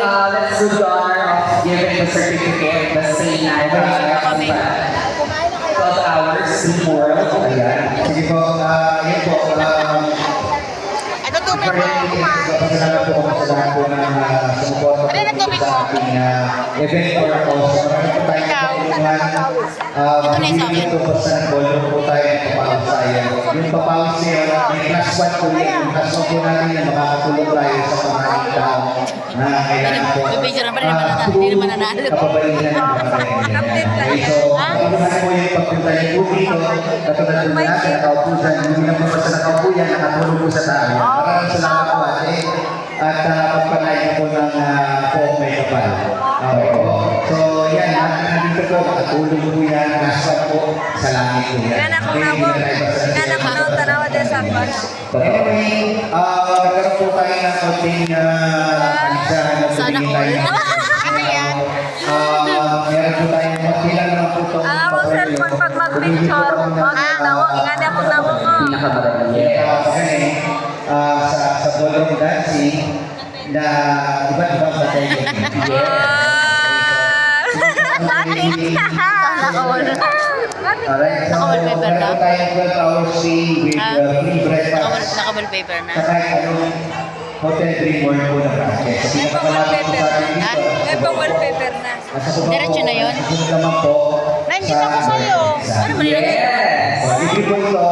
let's do the honor of giving the certificate, the same night. 12 hours tomorrow. Ayan. Sige po, yun po. Ano tubig mo? Pasalamat po ako sa lahat po ng sumuporta Ano na tubig mo? sa ating event for a cause. Marami po tayong kapulungan. Magiging ito po sa ballroom po tayo ng papausaya. Yung papausayo, may class 1 po yan. Yung class 1 po natin na makakatulong tayo sa pamahaling tao na kailangan po. Bibigyan naman hindi naman nanalo. Kapabalihan ng mga kailangan. So, pagkakas po yung pagpunta niyo po dito, katulad po natin, nakaupo dyan, hindi na po basta nakaupo yan, nakatulong po sa tao. Maraming salamat po ate. At pagpanayin na po ng poong may kapal. Okay po. So, yan, nandito po, makatulong po yan, nasa po, sa langit po yan. Gana ko na po. Gana ko na tanawa din sa ako. Anyway, nagkaroon po tayo ng konting palisahan na Sana tumingin all. tayo. Ano yan? Meron po tayo, magbilang naman po itong Ako cellphone pag mag-picture. Mag-nawag. Ingani akong nawag mo. Pinakamarami. Sa ballroom dancing na iba't ibang batay. Alright, so meron po tayong 12 hours stay with free breakfast. Naka-wallpaper na. Sa kahit anong hotel dream world po na bracket. So pinakamalapit po sa atin dito. May pa-wallpaper na. Diretso na yun? Sunod naman po. Nandito ako sa'yo. Ano mo nilagay? Yes! Libre po ito.